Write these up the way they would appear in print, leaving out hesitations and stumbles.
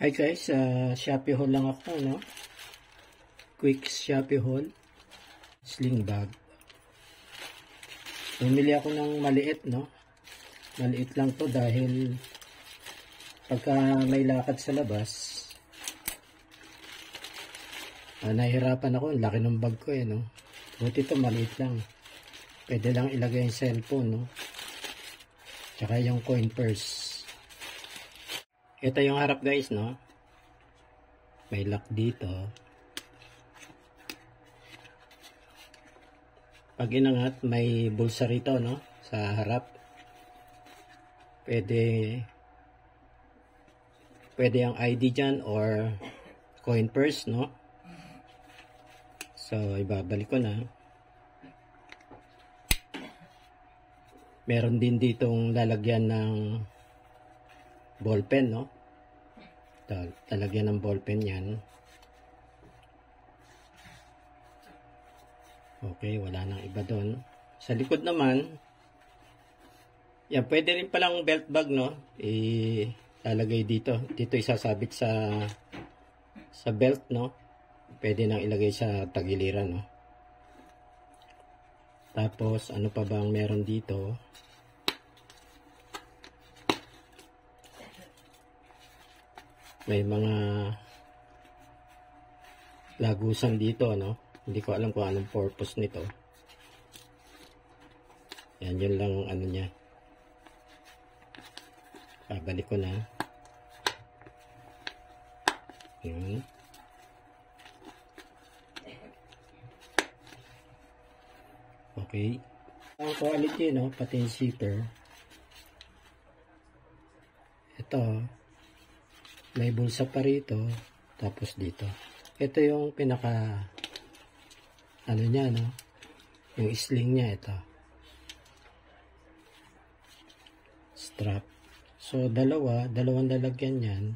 Hi guys, Shopee haul lang ako, no? Quick Shopee haul. Sling bag. Bumili ako ng maliit, no? Maliit lang to dahil pagka may lakad sa labas, nahihirapan ako. Laki ng bag ko, no? Buti to maliit lang. Pwede lang ilagay yung cellphone, no? Tsaka yung coin purse. Ito yung harap guys, no? May lock dito. Pag inangat, may bulsa rito, no? Sa harap. Pwede yung ID dyan or coin purse, no? So, ibabalik ko na. Meron din ditong lalagyan ng ballpen, no? Talagyan ng ballpen yan. Okay, wala nang iba doon. Sa likod naman, yan, pwede rin palang belt bag, no? Ilalagay dito. Dito isasabit sa belt, no? Pwede nang ilagay sa tagiliran, no? Tapos, ano pa bang meron dito? May mga lagusan dito, no? Hindi ko alam kung anong purpose nito. Yan, yun lang ano niya. Babalik ko na. Yun. Okay. Ang quality, no? Pati yung zipper. Ito. May bulsa pa rito, tapos dito. Ito yung pinaka ano niya, no? Yung sling niya, ito. Strap. So, dalawang lalagyan yan.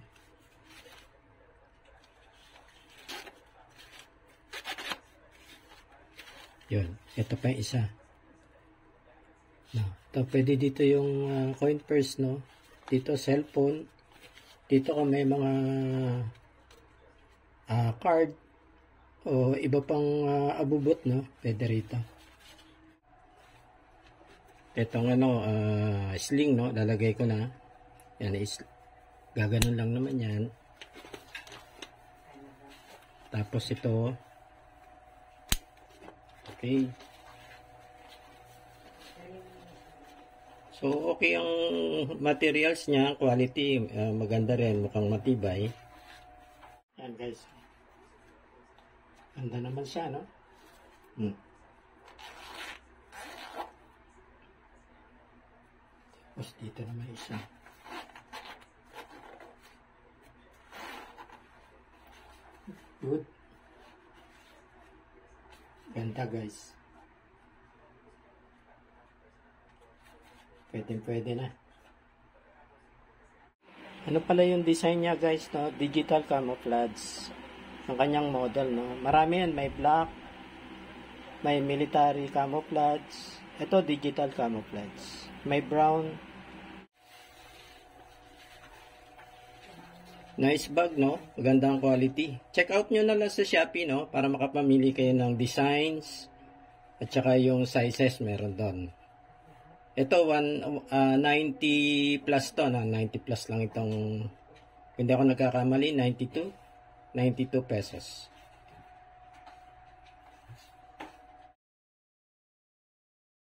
Yun. Ito pa yung isa. No. Ito, pwede dito yung coin purse, no? Dito, cellphone. Dito kung may mga card o iba pang abubot, no? Pwede rito. Itong sling, no? Lalagay ko na. Yan, gaganon lang naman yan. Tapos ito. Okay. So, okay ang materials niya, quality, maganda rin, mukhang matibay. Yan guys. Ganda naman siya, no? Tapos dito naman isa. Good. Ganda guys. Pwede na. Ano pala yung design niya guys, no? Digital camouflage. Ang kanyang model, no? Marami yan. May black, may military camouflage. Ito digital camouflage. May brown. Nice bag, no? Magandang quality. Check out nyo na lang sa Shopee, no? Para makapamili kayo ng designs at saka yung sizes meron doon. Ito, 90 plus to, no? 90 plus lang itong, hindi ako nagkakamali, 92 pesos.